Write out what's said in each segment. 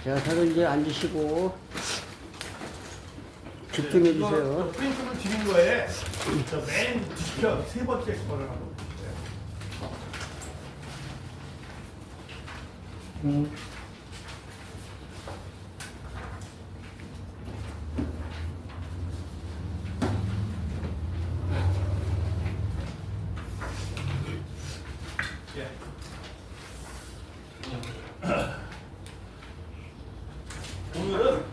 자, 다들 이제 앉으시고 집중해 주세요. 프린트를 드린 거에 맨 뒤편 세 번째 거를 한번 보세요. 예. 오늘은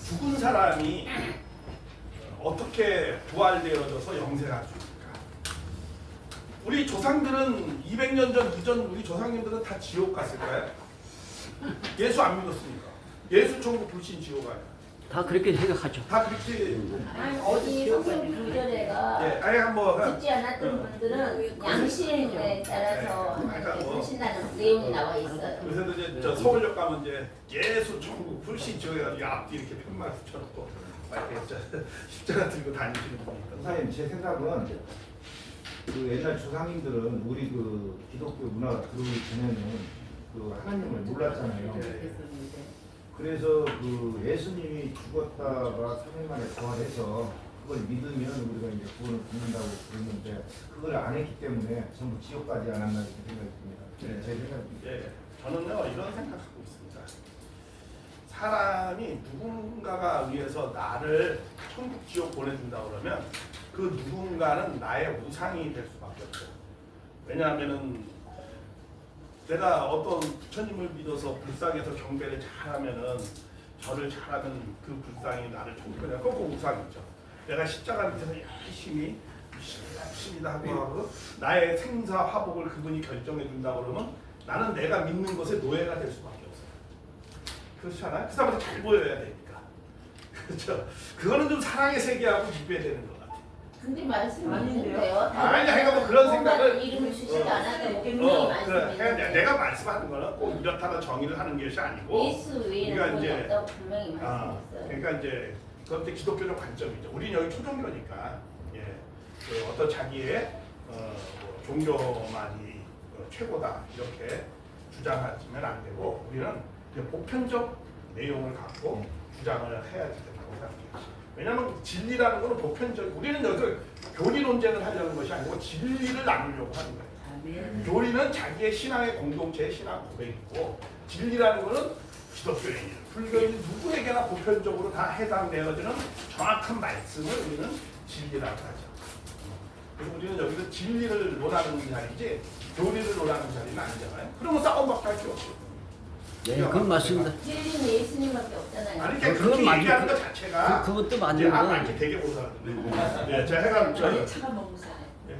죽은 사람이 어떻게 부활되어져서 영생할 수 있을까? 우리 조상들은 200년 전 이전 우리 조상님들은 다 지옥 갔을까요? 예수 안 믿었으니까. 예수 천국 불신 지옥 아니야. 다 그렇게 생각하죠. 다 그렇게. 어디 성경 구절에가 예, 아예 한번. 듣지 않았던 분들은 양심에 따라서 하나님께 하신다는 내용이 나와 있어요. 그래서 이제 저 서울역 가면 이제 예수 천국 불신 지옥에 가지고 앞뒤 이렇게 편말 붙여놓고 막 이렇게 십자가 들고 다니시는 분이 있던데. 선생님 제 생각은 그 옛날 조상님들은 우리 그 기독교 문화가 들어오기 전에는 그 하나님을 몰랐잖아요. 그래서 그 예수님이 죽었다가 3일 만에 부활해서 그걸 믿으면 우리가 이제 구원을 받는다고 그러는데 그걸 안 했기 때문에 전부 지옥 가지 않았나 이렇게 생각이 듭니다. 네. 제 생각입니다. 예, 저는요 이런 생각하고 있습니다. 사람이 누군가가 위해서 나를 천국 지옥 보내준다 그러면 그 누군가는 나의 우상이 될 수밖에 없어요. 왜냐하면은 내가 어떤 부처님을 믿어서 불상에서 경배를 잘하면은 절을 잘하면 그 불상이 나를 천국에 꼭 우상이죠. 내가 십자가 밑에서 열심히 하고 나의 생사 화복을 그분이 결정해 준다 그러면 나는 내가 믿는 것에 노예가 될 수밖에 없어요. 그렇지 않아요? 그 사람한테 잘 보여야 되니까. 그렇죠? 그거는 좀 사랑의 세계하고 비교해야 되는 것 같아요. 근데 말씀이 있는데요. 아니, 뭐 그런 생각을 이름을 주시지 않았던 분명히 말씀이 그래, 있는데 내가 말씀하는 거는 꼭 이렇다는 정의를 하는 것이 아니고 예수 외에는 우리가 분이 이제 없다고 분명히 말씀했어요. 그러니까 이제 그건 이제 기독교적 관점이죠. 우리는 여기 초종교니까 그 어떤 자기의 뭐 종교만이 최고다 이렇게 주장하시면 안 되고 우리는 이제 보편적 내용을 갖고 주장을 해야 된다고 생각해요. 왜냐하면 진리라는 것은 보편적. 우리는 여기서 교리 논쟁을 하려는 것이 아니고 진리를 나누려고 하는 거예요. 교리는 자기의 신앙의 공동체의 신앙 고백이고 진리라는 것은 기독교인, 불교인 누구에게나 보편적으로 다 해당되어지는 정확한 말씀을 우리는 진리라고 하죠. 그래서 우리는 여기서 진리를 논하는 자리지 교리를 논하는 자리는 아니잖아요. 그러면 싸움밖에 할 수 없어요. 네, 그건 맞습니다. 진리는 예수님밖에 없잖아요. 아니 그건 그렇게 맞죠. 얘기하는 것 자체가 그것도 이제 맞는데 되게 못하는데 예, 제가 해가 아니 차가 너무 싸요. 예.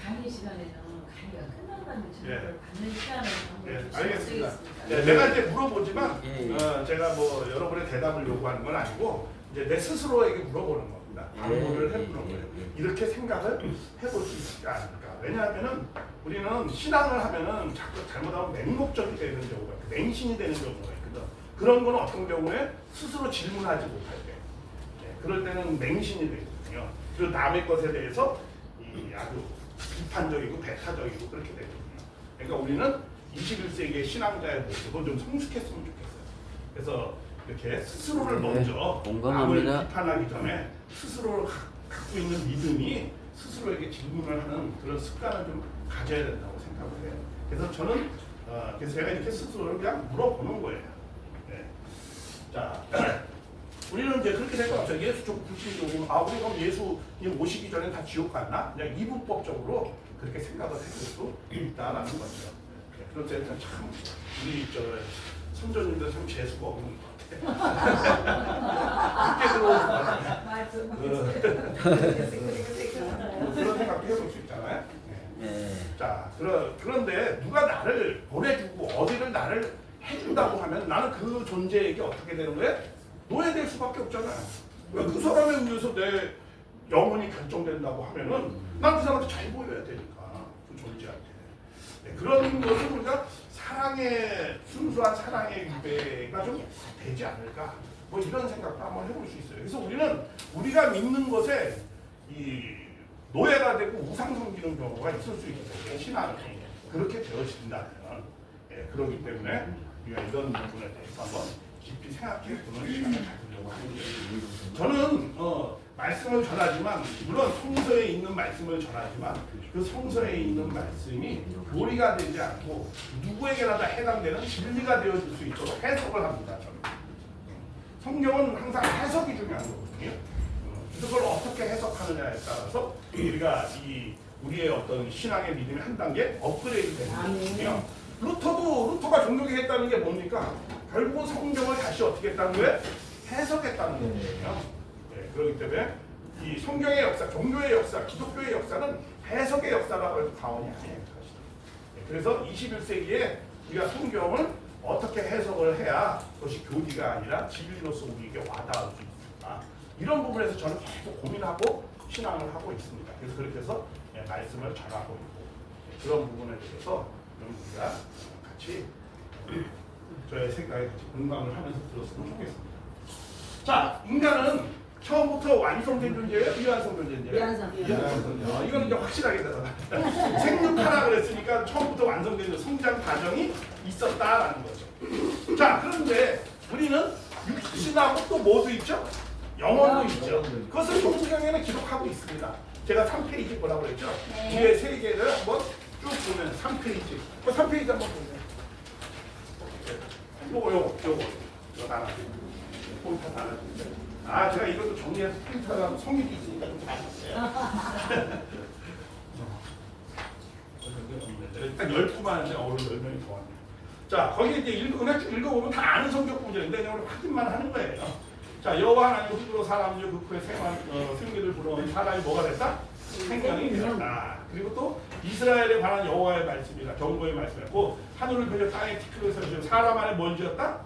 강의 시간에는 강의가 끝나가는 예. 질문을 받는 시간을 예, 한번 알겠습니다. 주시겠습니까? 예, 내가 이제 물어보지만 예, 예. 제가 뭐 여러분의 대답을 요구하는 건 아니고 이제 내 스스로에게 물어보는 겁니다. 방문을 해보는 거예요. 이렇게 생각을 해볼 수 있지 않을까. 왜냐하면은 우리는 신앙을 하면은 자꾸 잘못하면 맹목적이 되는 경우가 있고 맹신이 되는 경우가 있거든. 그런 건 어떤 경우에 스스로 질문하지 못할 때, 그럴 때는 맹신이 되거든요. 그리고 남의 것에 대해서 아주 비판적이고 배타적이고 그렇게 되거든요. 그러니까 우리는 21세기의 신앙자의 모습은 좀 성숙했으면 좋겠어요. 그래서 이렇게 스스로를 먼저 공감합니다. 남을 비판하기 전에 스스로를 갖고 있는 믿음이 스스로에게 질문을 하는 그런 습관을 좀 가져야 된다고 생각을 해요. 그래서 저는 그래서 제가 이렇게 스스로를 그냥 물어보는 거예요. 네. 자, 우리는 이제 그렇게 생각하죠. 예수 쪽 불신교고 우리 그럼 예수님 오시기 전에 다 지옥 갔나? 그냥 이분법적으로 그렇게 생각을 해볼 수 있다라는 거죠. 네. 그래서 일단 참 우리 저 선조님들 참 재수가 없는 것 같아요. 늦게 들어오는 것 같아요. 그런 생각도 해볼 수 있잖아요. 네. 예. 자, 그런데 누가 나를 보내주고 어디를 나를 해준다고 하면 나는 그 존재에게 어떻게 되는 거예요? 노예될 수밖에 없잖아요. 그 사람에 의해서 내 영혼이 결정된다고 하면은 난 그 사람한테 잘 보여야 되니까 그 존재한테. 네, 그런 것을 우리가 순수한 사랑의 유배가 좀 되지 않을까? 뭐 이런 생각도 한번 해볼 수 있어요. 그래서 우리는 우리가 믿는 것에 노예가 되고 우상 섬기는 경우가 있을 수 있기 때문에 신앙이 그렇게 되어진다면 예, 그렇기 때문에 우리가 이런 부분에 대해서 한번 깊이 생각해 보는 시간을 가지려고 합니다. 저는 말씀을 전하지만 물론 성서에 있는 말씀을 전하지만 그 성서에 있는 말씀이 교리가 되지 않고 누구에게나 다 해당되는 진리가 되어질 수 있도록 해석을 합니다. 저는 성경은 항상 해석이 중요한 거거든요. 그걸 어떻게 해석하느냐에 따라서 우리가 우리의 어떤 신앙의 믿음이 한 단계 업그레이드 되는 거거든요. 루터가 종교개혁했다는 게 뭡니까? 결국은 성경을 다시 어떻게 했다는 거예요? 해석했다는 거예요. 네, 그렇기 때문에 이 성경의 역사, 종교의 역사, 기독교의 역사는 해석의 역사라고 해도 과언이 아니에요. 네, 그래서 21세기에 우리가 성경을 어떻게 해석을 해야 그것이 교리가 아니라 진리로서 우리에게 와닿을 수 있을까? 이런 부분에서 저는 계속 고민하고 신앙을 하고 있습니다. 그래서 그렇게 해서 말씀을 전하고 있고 그런 부분에 대해서 우리가 같이 저의 생각에 같이 공감을 하면서 들었으면 좋겠습니다. 자, 인간은 처음부터 완성된 존재예요? 미완성 존재인데요? 미완성. 이거는 이제 확실하게 대답합니다. 생육하라 그랬으니까 처음부터 완성된 성장 과정이 있었다라는 거죠. 자, 그런데 우리는 육신하고 또 뭐도 있죠? 영혼도 있죠. 그것을 성경에는 기록하고 있습니다. 제가 3페이지 뭐라고 그랬죠? 뒤에 세 개를 한번 쭉 보면 3페이지. 그 3페이지 한번 보세요. 요거 달아주세요. 포인트 달아주세요. 제가 이것도 정리해서 프린터가 성질이 있으니까 좀 달았어요. 일단 12만 원인데 오늘 10명이 더 왔네요. 자, 거기 이제 읽어보면 다 아는 성격 구절인데 오늘 확인만 하는 거예요. 자, 여호와 하나님 흙으로 사람을 그 후에 생기를 불어넣은 사람이 뭐가 됐다? 생명이 되었다. 그리고 또 이스라엘에 관한 여호와의 말씀이다. 경고의 말씀이고 하늘을 펴서 땅에 티끌을 세우시고 사람 안에 뭘 지었다?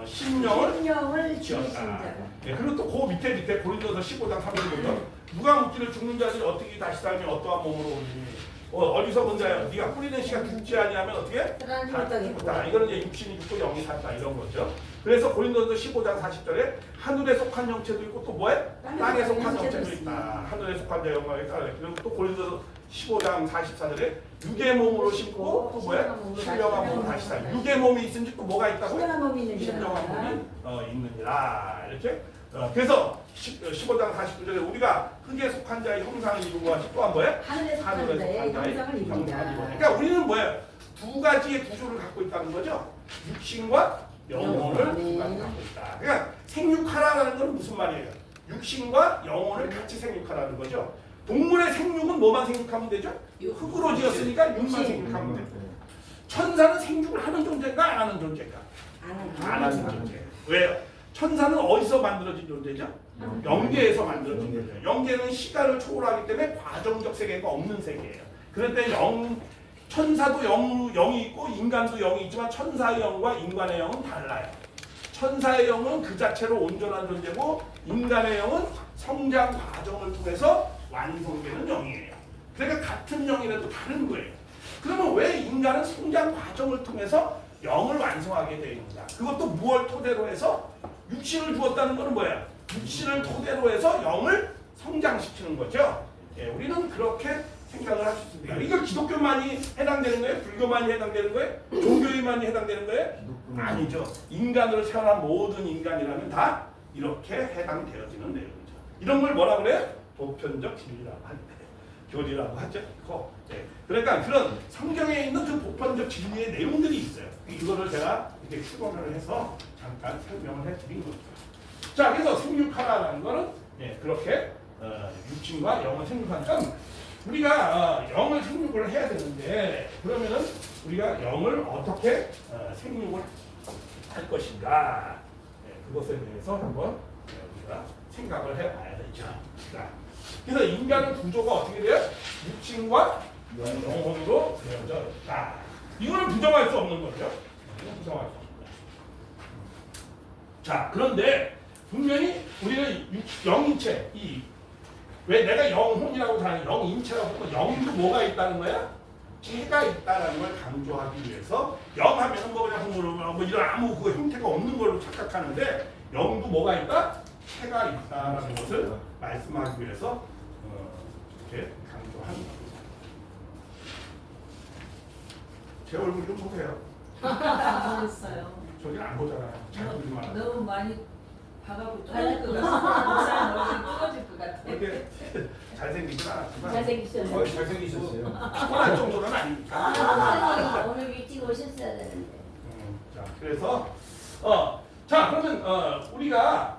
신령을 지었다. 네, 그리고 또 그 밑에 고린도서 15장 3절부터 누가 묻기를 죽는 자들이 어떻게 다시 살며 어떠한 몸으로 오느니 어리석은 자여 네가 뿌리는 씨가 죽지 아니하면 어떻게? 다 이거는 이제 육신이 죽고 영이 산다 이런 거죠. 그래서 고린도서 15장 40절에 하늘에 속한 영체도 있고 또 뭐에? 땅에 속한 영체도 있다. 하늘에 속한 자 영광에 따라. 그리고 또 고린도서 15장 44절에 육의 몸으로 심고 또 뭐에? 신령한 몸으로 다시 살. 육의 몸이 있은지 또 뭐가 있다고? 신령한 몸이 있느니라. 이렇게. 그래서 15장 49절에 우리가 흙에 속한 자의 형상을 이루고 하시 또한 뭐예요? 하늘에 속한 자의 형상을 이룬다. 그러니까 우리는 뭐예요? 두 가지의 구조를 갖고 있다는 거죠. 육신과 영혼을 두 가지 갖고 있다. 그러니까 생육하라는 건 무슨 말이에요? 육신과 영혼을 같이 생육하라는 거죠. 동물의 생육은 뭐만 생육하면 되죠? 흙으로 지었으니까 육만 생육하면 되고. 천사는 생육을 하는 존재인가 안 하는 존재인가? 안 하는 존재예요. 왜요? 천사는 어디서 만들어진 존재죠? 영계에서 만들어진 존재예요. 영계는 시간을 초월하기 때문에 과정적 세계가 없는 세계예요. 그런데 천사도 영이 있고 인간도 영이 있지만 천사의 영과 인간의 영은 달라요. 천사의 영은 그 자체로 온전한 존재고 인간의 영은 성장 과정을 통해서 완성되는 영이에요. 그러니까 같은 영이라도 다른 거예요. 그러면 왜 인간은 성장 과정을 통해서 영을 완성하게 되어 있는가? 그것도 무엇을 토대로 해서 육신을 주었다는 것은 뭐야? 육신을 토대로 해서 영을 성장시키는 거죠. 예, 우리는 그렇게 생각을 할 수 있습니다. 이걸 기독교만이 해당되는 거예요? 불교만이 해당되는 거예요? 종교에만이 해당되는 거예요? 아니죠. 인간으로 태어난 모든 인간이라면 다 이렇게 해당되어지는 내용이죠. 이런 걸 뭐라 그래요? 보편적 진리라고 하는데 교리라고 하죠. 네. 그러니까 그런 성경에 있는 그 보편적 진리의 내용들이 있어요. 이거를 제가 이렇게 추론을 해서 잠깐 설명을 해드린 겁니다. 자, 그래서 생육하라는 거는 그렇게 육신과 영을 생육하니까 우리가 영을 생육을 해야 되는데 그러면은 우리가 영을 어떻게 생육을 할 것인가 그것에 대해서 한번 우리가 생각을 해봐야 되죠. 자, 그래서 인간의 구조가 어떻게 돼요? 육신과 영혼으로 되어져 있다. 이거는 부정할 수 없는 거죠. 이건 부정할 수 없습니다. 자, 그런데 분명히 우리는 영인체, 왜 내가 영혼이라고 하는 영인체라고 하면 영도 뭐가 있다는 거야? 체가 있다는 걸 강조하기 위해서 영하면 뭐 그냥 뭐 이런 아무 그 형태가 없는 걸로 착각하는데 영도 뭐가 있다? 체가 있다라는 것을 말씀하기 위해서 이렇게 강조하는 겁니다. 제 얼굴 좀 보세요. 안 했어요. 저기 안 보잖아요. 잘 보지 마. 너무 많이 봐가고 떨어질 것 같아. 목사님 얼굴이 떨어질 것 같아. 이렇게 잘생기진 않았지만 잘생기셨어요. 거의 잘생기셨어요. 피곤할 정도는 아닙니다. 목사님 오늘 일찍 오셨어야 되는데. 자, 그래서 자 그러면 우리가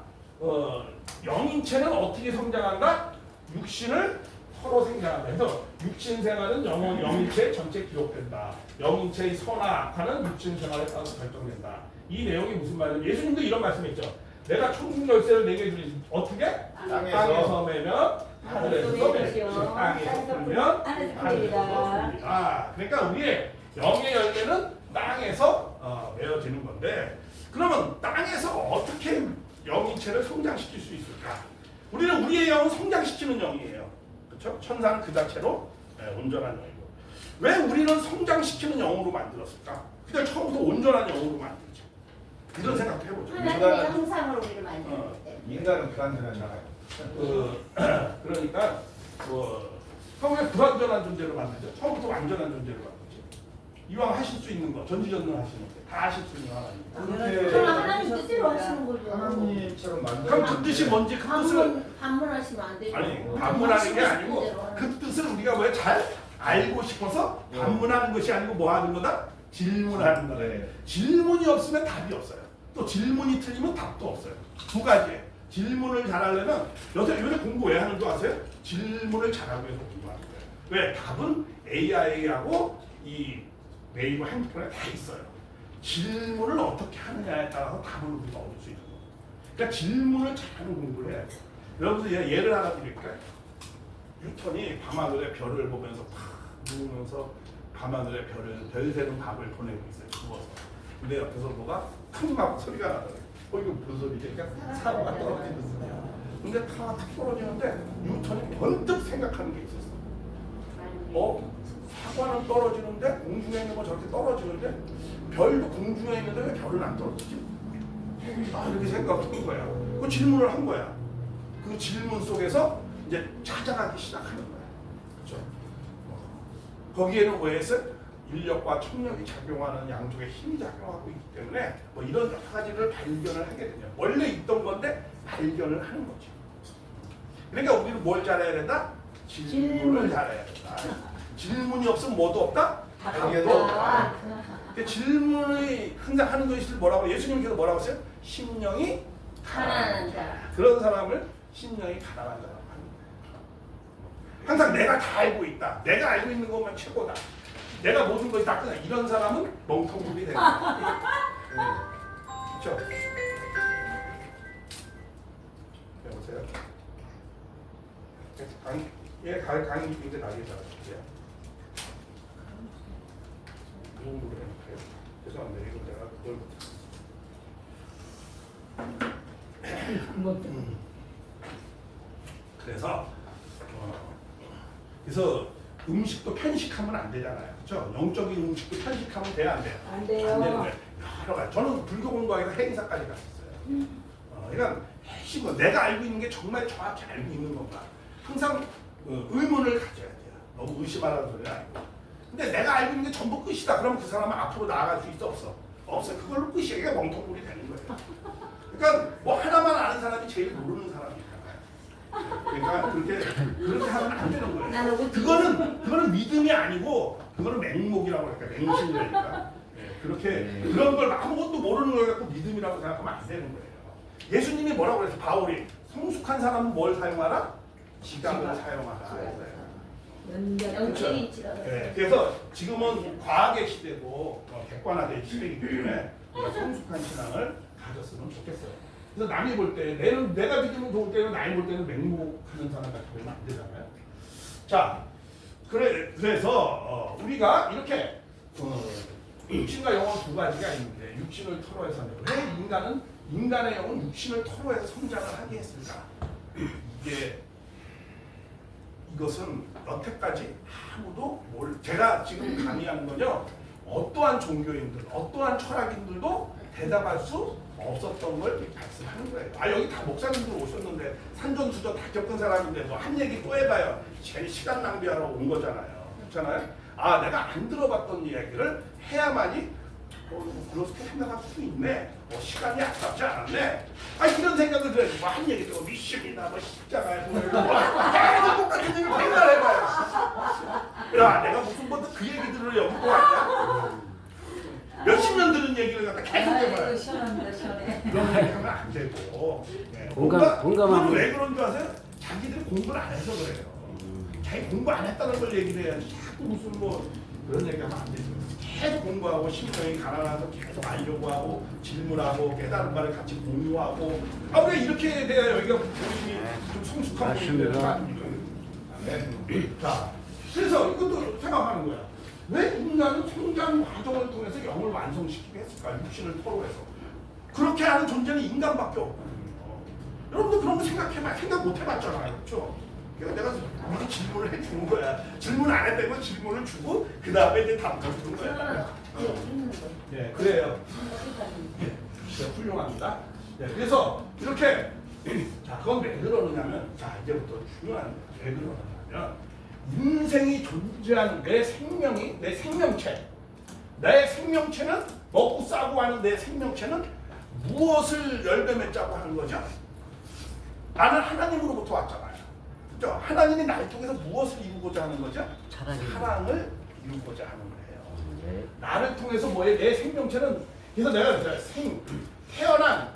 영인체는 어떻게 성장한다? 육신을 서로 생겨난다. 그래서 육신 생활은 영인체 전체 기록된다. 영인체의 선악 악화는 육신 생활에 따라서 결정된다. 이 내용이 무슨 말이냐? 예수님도 이런 말씀했죠. 내가 천국 열쇠를 내게 주니 어떻게? 땅에서 매면 하늘에서 매시고 땅에서 풀면 하늘에서 풀리라. 그러니까 우리의 영의 열매는 땅에서 메어지는 건데, 그러면 땅에서 어떻게 영인체를 성장시킬 수 있을까? 우리는 우리의 영은 성장시키는 영이에요. 그렇죠? 천사는 그 자체로 온전한 영이고, 왜 우리는 성장시키는 영으로 만들었을까? 그냥 처음부터 온전한 영으로 만들죠. 이런 생각도 해보죠. 하나님의 형상으로 우리를 만들었는데. 인간은 불완전한 자가요. 그러니까 처음에 불완전한 존재로 만들죠. 처음부터 완전한 존재로 만들죠. 이왕 하실 수 있는 거, 전지전능하시는데 다 하실 수 있는 하나님. 그럼 하나님 뜻대로 하시는 거죠. 하나님처럼 만든. 그럼 그 뜻이 뭔지 그 뜻을 반문하시면 안 되죠. 아니 반문하는 게 아니고 그 뜻을 우리가 왜 잘 알고 싶어서 반문하는 것이 아니고 뭐 하는 거다? 질문하는 거다. 네. 질문이 없으면 답이 없어요. 또 질문이 틀리면 답도 없어요. 두 가지예요. 질문을 잘하려면 요새 공부 왜 하는 줄 아세요? 질문을 잘하고 해서 공부하는 거예요. 왜? 답은 AI하고 이 네이버 핸드폰에 다 있어요. 질문을 어떻게 하느냐에 따라서 답을 우리가 얻을 수 있는 거예요. 그러니까 질문을 잘하는 공부를 해야 돼요. 여러분들 예를 하나 드릴까요? 뉴턴이 밤하늘의 별을 보면서 탁 누우면서 밤하늘의 별 새는 밥을 보내고 있어요. 누워서. 근데 옆에서 뭐가 탁 막 소리가 나더라고요. 이거 무슨 소리지? 그러니까 사과가 떨어지는 소리야. 근데 탁 떨어지는데 뉴턴이 번뜩 생각하는 게 있었어. 사과는 떨어지는데 공중에 있는 거 저렇게 떨어지는데 별도 공중에 있는데 왜 별은 안 떨어지지? 이렇게 생각한 거야. 그 질문을 한 거야. 그 질문 속에서 이제 찾아가기 시작하는 거야. 그렇죠? 거기에는 왜 했어요? 인력과 청력이 작용하는 양쪽에 힘이 작용하고 있기 때문에 뭐 이런 여러 가지를 발견을 하게 되냐. 원래 있던 건데 발견을 하는 거지. 그러니까 우리는 뭘 잘해야 된다? 질문을 잘해야 된다. 질문이 없으면 뭐도 없다? 답도 없다. 그러니까 질문이 항상 하는 것이 뭐라고 예수님께서 뭐라고 했어요? 심령이 가난한 자. 그런 사람을 심령이 가난한 자라고 하는 거예요. 항상 내가 다 알고 있다. 내가 알고 있는 것만 최고다. 내가 모든 것이 다 끝나. 이런 사람은 멍텅구리 되는 거예요. 그렇죠? 여보세요? 강의 중인데 나중에 잘하실게요. 무슨 노래 해요? 죄송합니다. 이거 내가 그걸 그래서 음식도 편식하면 안 되잖아요. 그렇죠? 영적인 음식도 편식하면 돼야 안 돼요? 안 돼요. 안 되는 거예요. 여러 가지. 저는 불교 공부하기가 행사까지 갔었어요. 그러니까 핵심은 내가 알고 있는 게 정말 정확히 알고 있는 건가. 항상 의문을 가져야 돼요. 너무 의심하라는 소리는 아니고. 근데 내가 알고 있는 게 전부 끝이다. 그러면 그 사람은 앞으로 나아갈 수 있어? 없어? 없어요. 그걸로 끝이야. 이게 멍텅구리 되는 거예요. 그러니까 뭐 하나만 아는 사람이 제일 모르는 사람이잖아요. 그러니까 그렇게 하면 안 되는 거예요. 그거는 믿음이 아니고 그거는 맹목이라고 할까, 맹신이니까. 그렇게 그런 걸 아무것도 모르는 걸 갖고 믿음이라고 생각하면 안 되는 거예요. 예수님이 뭐라고 그랬어요? 바울이 성숙한 사람은 뭘 사용하라? 지각을 사용하라. 영적인 지각. 네, 그래서 지금은 과학의 시대고 객관화된 시대이기 때문에 우리가 성숙한 신앙을 가졌으면 좋겠어요. 그래서 남이 볼 때 내가 믿으면 좋을 때는 남이 볼 때는 맹목하는 사람 같이 보면 안 되잖아요. 자, 그래서 우리가 이렇게 육신과 영혼 두 가지가 있는데 육신을 토로해서 왜 인간의 영은 육신을 토로해서 성장을 하게 했을까? 이것은 여태까지 아무도 제가 지금 강의하는 건요, 어떠한 종교인들, 어떠한 철학인들도 대답할 수 없었던 걸 말씀하는 거예요. 여기 다 목사님들 오셨는데 산전수전 다 겪은 사람인데 뭐 한 얘기 또 해봐요. 제일 시간 낭비하러 온 거잖아요. 그렇잖아요? 내가 안 들어봤던 이야기를 해야만이 그렇게 생각할 수도 있네. 시간이 아깝지 않았네. 이런 생각을 들어야지. 한 얘기 듣고 미션이나 십자가에 계속 똑같은 얘기를 맨날 해봐요. 야, 내가 무슨 그 얘기들을 연구하고 왔냐? 몇십 년 들은 얘기를 갖다 계속 해봐요. 아이고 시원합니다 시원해. 그런 얘기 하면 안 되고. 공감하는 그건 왜 그런 줄 아세요? 자기들이 공부를 안 해서 그래요. 자기 공부 안 했다는 걸 얘기를 해야지. 자꾸 무슨 그런 얘기하면 안 되죠. 계속 공부하고 심령이 가난해서 계속 알려고 하고 질문하고 깨달은 바를 같이 공유하고 왜 이렇게 돼야 여기가 본인이 좀 성숙한 분이 되는 거 아닙니까? 자, 그래서 이것도 생각하는 거야. 왜 인간은 성장 과정을 통해서 영을 완성시키게 했을까? 육신을 토로해서. 그렇게 하는 존재는 인간밖에 없거든요. 여러분도 그런 거 생각해봐. 생각 못 해봤잖아요. 그렇죠? 그러니까 내가 미리 질문을 해주는 거야. 질문 안 했다면 질문을 주고 그 다음에 이제 답을 주는 거야. 네, 그래요. 네, 훌륭합니다. 네, 그래서 이렇게 자, 그건 왜 그러느냐면 자, 이제부터 중요한 왜 그러느냐면 인생이 존재하는 내 생명이 내 생명체는 먹고 싸고 하는 내 생명체는 무엇을 열매 맺자고 하는 거죠? 나는 하나님으로부터 왔잖아요. 그죠? 하나님이 나를 통해서 무엇을 이루고자 하는 거죠? 사랑을 이루고자 하는 거예요. 네. 나를 통해서 뭐예요? 내 생명체는 그래서 내가 태어난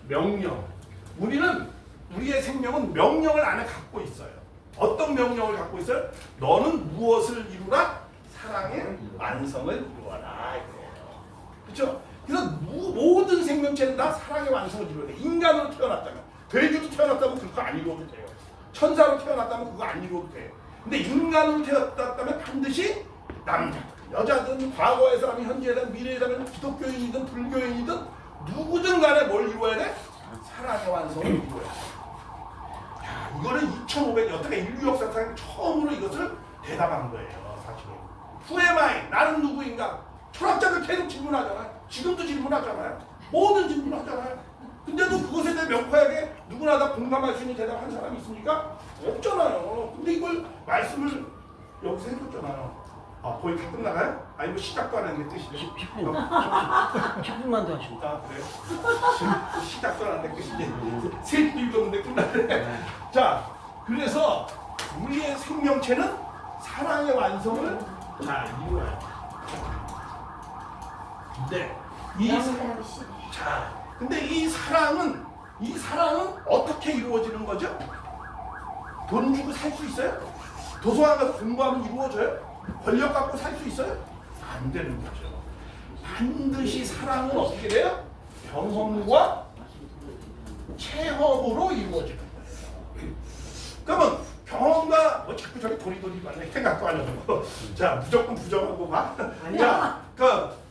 명령. 우리의 생명은 명령을 안에 갖고 있어요. 어떤 명령을 갖고 있어요? 너는 무엇을 이루라? 사랑의 완성을 이루어라. 그렇죠? 그래서 모든 생명체는 다 사랑의 완성을 이루어야 돼. 인간으로 태어났다면, 돼지로 태어났다면 그거 안 이루어도 돼요. 천사로 태어났다면 그거 안 이루어도 돼요. 근데 인간으로 태어났다면 반드시 남자든 여자든 과거의 사람이 현재의 사람 미래의 사람이 기독교인이든 불교인이든 누구든 간에 뭘 이루어야 돼? 사랑의 완성을 이루어야 돼. 야, 이거는 2500년 어떻게 인류 역사상 처음으로 이것을 대답한 거예요. 사실은. Who am I? 나는 누구인가? 철학자들 계속 질문하잖아요. 지금도 질문하잖아요. 뭐든 질문하잖아요. 근데도 그것에 대해 명쾌하게 누구나 다 공감할 수 있는 대답한 사람이 있습니까? 없잖아요. 근데 이걸 말씀을 여기서 해줬잖아요. 거의 다 끝나가요? 아니 뭐 시작도 안 했는데 끝이죠? 10분만 더 하시면 아 그래요? 시작도 안 했는데 끝이지? 세 줄 읽었는데 끝나네. 자, 그래서 우리의 생명체는 사랑의 완성을 잘 이루어야 돼. 근데 이 사랑은 어떻게 이루어지는 거죠? 돈 주고 살 수 있어요? 도서관 가서 공부하면 이루어져요? 권력 갖고 살 수 있어요? 안 되는 거죠. 반드시 사랑은 어떻게 돼요? 경험과 체험으로 이루어지는 거예요. 그러면 경험과 자꾸 저기 도리도리 말래 생각도 안 하고 자 무조건 부정하고 봐. 자,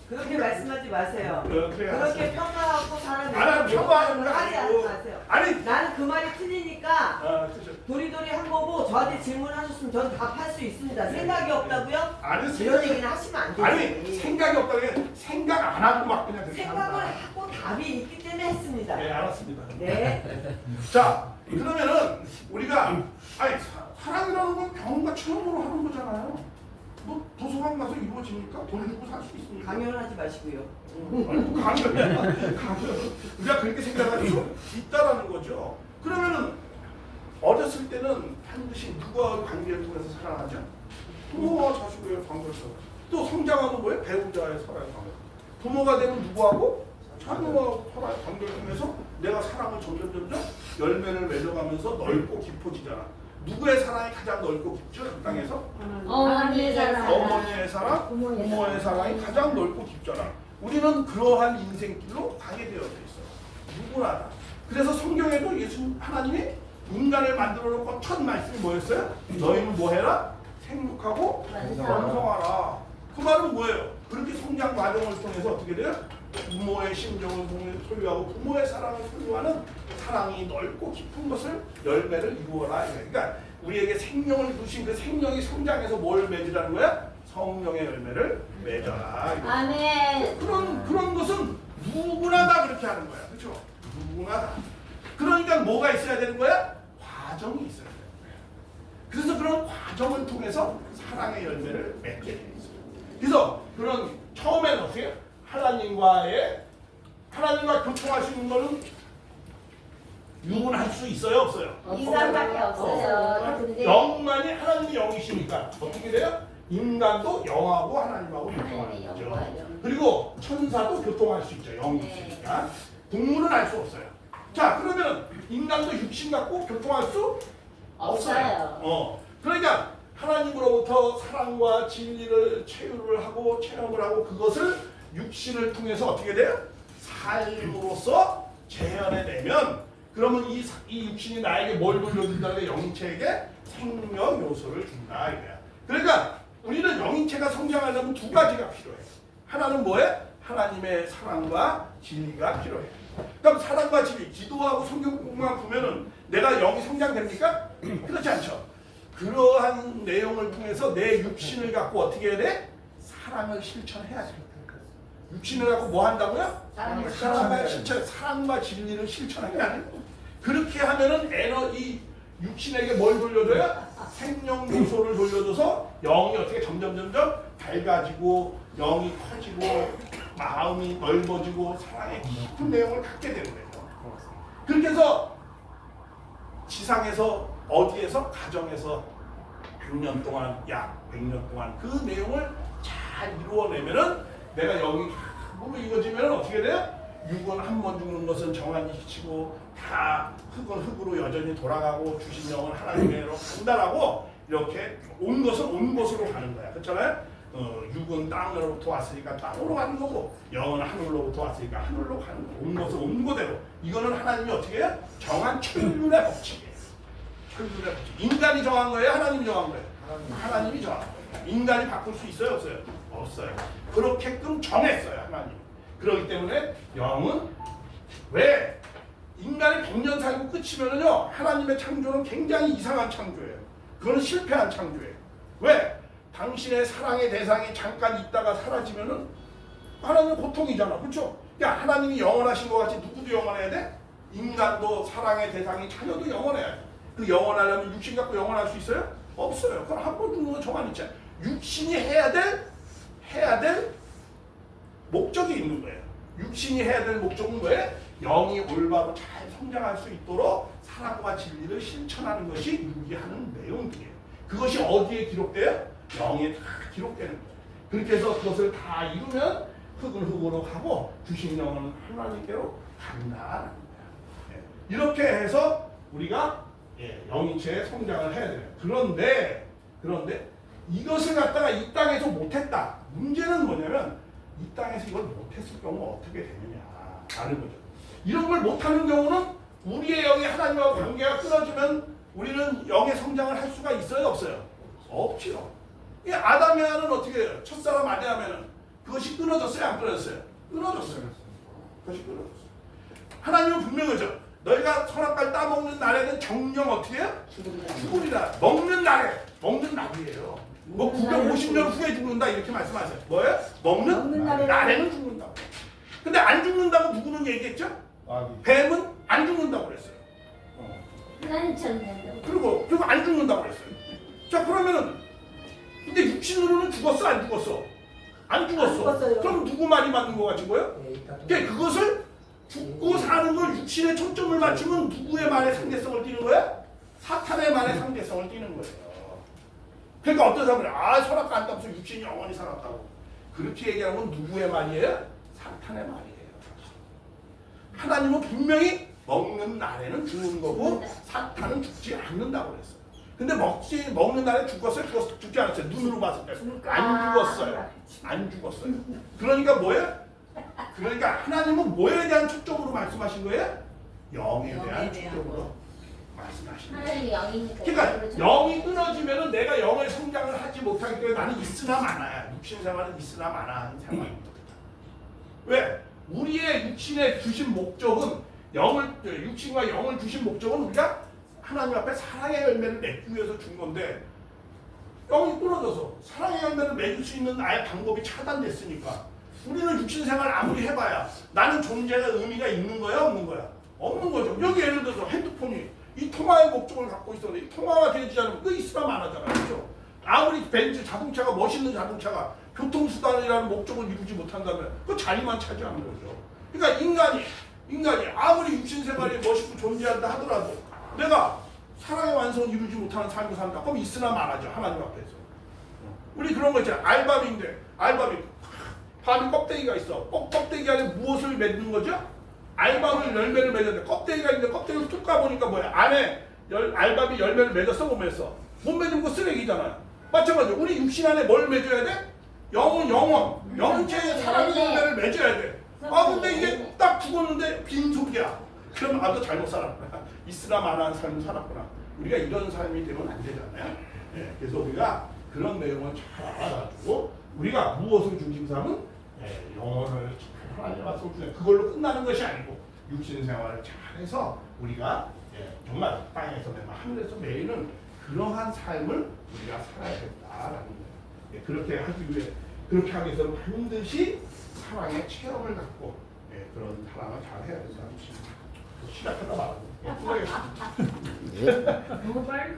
그렇게 말씀하지 마세요. 그래, 그렇게 평가하고 사람이 평가하는 거 하지 아니고. 마세요. 아니 나는 그 말이 틀리니까 그죠. 도리도리 한 거고 저한테 질문하셨으면 저는 답할 수 있습니다. 생각이 없다고요? 아니 이런 얘기는 하시면 안 되지. 아니 생각이 없다는 게 생각 안 하고 막 그냥 그렇게 생각을 한다. 하고 답이 있기 때문에 했습니다. 네, 알았습니다. 네. 자, 그러면은 우리가 사랑이라는 건 경험과 체험으로 하는 거잖아요. 뭐 도서관 가서 이루어집니까? 돈 주고 살 수 있습니까? 강연하지 마시고요. 강연이야. 우리가 그렇게 생각할 수 있다라는 거죠. 그러면은 어렸을 때는 반드시 누구와 관계를 통해서 사랑하죠? 부모와 자식과의 관계에서. 또 성장하면 뭐예요? 배우자의 사랑의 관계. 부모가 되면 누구하고? 자녀와 사랑의 관계를 통해서 내가 사랑을 점점 열매를 맺어가면서 넓고 깊어지잖아. 누구의 사랑이 가장 넓고 깊죠? 이 땅에서? 어머니의 사랑. 어머니의 사랑, 부모의 사랑이 가장 넓고 깊잖아. 우리는 그러한 인생길로 가게 되어 있어요. 누구나 다. 그래서 성경에도 예수 하나님이 인간을 만들어 놓고 첫 말씀이 뭐였어요? 너희는 뭐 해라? 생육하고 번성하라. 그 말은 뭐예요? 그렇게 성장 과정을 통해서 어떻게 돼요? 부모의 심정을 소유하고 부모의 사랑을 소유하는 사랑이 넓고 깊은 것을 열매를 이루어라. 그러니까 우리에게 생명을 주신 그 생명이 성장해서 뭘 맺으라는 거야? 성령의 열매를 맺어라. 아멘. 그런 것은 누구나 다 그렇게 하는 거야. 그렇죠? 누구나 다. 그러니까 뭐가 있어야 되는 거야? 과정이 있어야 되는 거야. 그래서 그런 과정을 통해서 사랑의 열매를 맺게 돼 있어요. 그래서 그런 처음에는 어떻게 하나님과 교통할 수 있는 거는 육은할 수 있어요, 없어요? 인간밖에 없어요. 근데 영만이 하나님이 영이시니까 어떻게 돼요? 인간도 영하고 하나님하고 교통하는 거죠. 그리고 천사도 교통할 수 있죠. 영이 있으니까. 동물은 알 수 없어요. 자, 그러면 인간도 육신 갖고 교통할 수 없어요. 그러니까 하나님으로부터 사랑과 진리를 체유를 하고 체험을 하고 그것을 육신을 통해서 어떻게 돼요? 삶으로서 재현해내면 그러면 이 육신이 나에게 뭘 돌려준다는 게 영체에게 생명 요소를 준다 이거야. 그러니까 우리는 영체가 성장하려면 두 가지가 필요해. 하나는 뭐해? 하나님의 사랑과 진리가 필요해. 그럼 사랑과 진리, 기도하고 성경만 보면은 내가 영이 성장됩니까? 그렇지 않죠. 그러한 내용을 통해서 내 육신을 갖고 어떻게 해야 돼? 사랑을 실천해야 돼. 육신을 갖고 뭐 한다고요? 사랑과 진리를 실천해야 돼. 그렇게 하면은 에너지 육신에게 뭘 돌려줘요? 생명 요소를 돌려줘서 영이 어떻게 점점 밝아지고 영이 커지고 마음이 넓어지고 사랑의 깊은 내용을 갖게 되는 거예요. 그렇게 해서 지상에서 어디에서 가정에서 100년 동안 약 100년 동안 그 내용을 잘 이루어내면은 내가 영이 함으로 이루어지면 어떻게 돼요? 육은 한 번 죽는 것은 정한 이치고 다 흙은 흙으로 여전히 돌아가고 주신 영은 하나님께로 간다라고 이렇게 온 것은 온 곳으로 가는 거야. 그렇잖아요? 육은 땅으로부터 왔으니까 땅으로 가는 거고 영은 하늘로부터 왔으니까 하늘로 가는 거고 온 것은 온 곳대로. 이거는 하나님이 어떻게 해요? 정한 천륜의 법칙이에요. 천륜의 법칙. 인간이 정한 거예요? 하나님이 정한 거예요? 하나님이 정한 거예요. 인간이 바꿀 수 있어요? 없어요? 없어요. 그렇게끔 정했어요. 하나님. 그렇기 때문에 영은 왜 인간이 100년 살고 끝이면은요 하나님의 창조는 굉장히 이상한 창조예요. 그거는 실패한 창조예요. 왜? 당신의 사랑의 대상이 잠깐 있다가 사라지면은 하나님은 고통이잖아. 그렇죠? 그러니까 하나님이 영원하신 것 같이 누구도 영원해야 돼? 인간도 사랑의 대상이 자녀도 영원해야 돼. 그 영원하려면 육신 갖고 영원할 수 있어요? 없어요. 그건 한 번 죽는 건 정한 있잖아요. 육신이 해야 될 목적이 있는 거예요. 육신이 해야 될 목적은 뭐예요? 영이 올바로 잘 성장할 수 있도록 사랑과 진리를 실천하는 것이 육이 하는 내용들이에요. 그것이 어디에 기록돼요? 영에 다 기록되는 거예요. 그렇게 해서 그것을 다 이루면 흙은 흙으로 가고 주신 영은 하나님께로 간다라는 거예요. 이렇게 해서 우리가 영인체의 성장을 해야 돼요. 그런데 이것을 갖다가 이 땅에서 못했다. 문제는 뭐냐면 이 땅에서 이걸 못했을 경우 어떻게 되느냐라는 거죠. 이런 걸 못하는 경우는 우리의 영이 하나님하고 관계가 끊어지면 우리는 영의 성장을 할 수가 있어요? 없어요? 없죠. 이 아담의 아는 어떻게 해요? 첫사람 아담에는 그것이 끊어졌어요? 안 끊어졌어요? 끊어졌어요. 그것이 끊어졌어요. 하나님은 분명하죠. 너희가 선악과를 따먹는 날에는 정령 어떻게 해요? 죽으리라. 먹는 날이에요. 뭐 950년 후에 죽는다 이렇게 말씀하세요. 뭐예요? 먹는 날에는 죽는다고. 근데 안 죽는다고 누구는 얘기했죠? 뱀은 안 죽는다고 그랬어요. 하나님 천사도 그리고 안 죽는다고 그랬어요. 자 그러면은 근데 육신으로는 죽었어 안 죽었어? 안 죽었어. 죽었어요. 그럼 누구 말이 맞는 거 같은 거예요? 그러니까 그것을 죽고 사는 걸 육신에 초점을 맞추면 누구의 말에 상대성을 띠는 거야? 사탄의 말에 상대성을 띠는 거예요. 그러니까 어떤 사람은 선악과 안 따면서 육신이 영원히 살았다고 그렇게 얘기하면 누구의 말이에요? 사탄의 말이에요. 하나님은 분명히 먹는 날에는 죽는 거고 사탄은 죽지 않는다고 그랬어요. 근데 먹는 날에 죽었어요? 죽지 않았어요? 눈으로 봤을 때 안 죽었어요. 안 죽었어요. 그러니까 뭐예요? 그러니까 하나님은 뭐에 대한 초점으로 말씀하신 거예요? 영에 대한 초점으로 말씀하신 거예요. 하나님이 영이니까. 그러니까 영이 끊어지면은 내가 영의 성장을 하지 못하기 때문에 나는 있으나 마나야. 육신 생활은 있으나 마나한 생활입니다. 왜? 우리의 육신에 주신 목적은 육신과 영을 주신 목적은 우리가 하나님 앞에 사랑의 열매를 맺기 위해서 준 건데 영이 끊어져서 사랑의 열매를 맺을 수 있는 나의 방법이 차단됐으니까 우리는 육신 생활 아무리 해봐야 나는 존재가 의미가 있는 거야 없는 거야? 없는 거죠. 여기 예를 들어서 핸드폰이 이 통화의 목적을 갖고 있었는데 이 통화가 되지 않으면 그 있으나 마나잖아. 그렇죠? 아무리 벤츠 자동차가 멋있는 자동차가 교통수단이라는 목적을 이루지 못한다면 그 자리만 차지하는 거죠. 그러니까 인간이 아무리 육신생활이 멋있고 존재한다 하더라도 내가 사랑의 완성을 이루지 못하는 삶을 산다. 그럼 있으나 말하죠. 하나님 앞에서. 우리 그런 거 있잖아요. 알밤인데 알밤이 밤이 껍데기가 있어. 껍데기 안에 무엇을 맺는 거죠? 알밤을 열매를 맺는데 껍데기가 있는데 껍데기를 툭 까보니까 뭐야? 안에 알밤이 열매를 맺었어 못 맺었어? 못 맺은 거 쓰레기잖아요. 마찬가지로 우리 육신 안에 뭘 맺어야 돼? 영혼체의 사랑의 열매를 맺어야 돼. 아 근데 이게 딱 죽었는데 빈속이야. 그럼 아또 잘못 살았구나. 있으나 마나한 삶을 살았구나. 우리가 이런 삶이 되면 안 되잖아요. 네, 그래서 우리가 그런 내용을 잘 알아가지고 우리가 무엇을 중심 삼은 영혼을 잘 알아서 그걸로 끝나는 것이 아니고 육신 생활을 잘해서 우리가 정말 땅에서 내가 하늘에서 매일은 그러한 삶을 우리가 살아야겠다라는 거예요. 그렇게 하기 위해 그렇게 하기 위해서 반드시 사랑의 체험을 갖고 그런 사랑을 잘 해야 된다는 것입니다. 시작하다 말고 수고하셨습니다. 너무 빨리.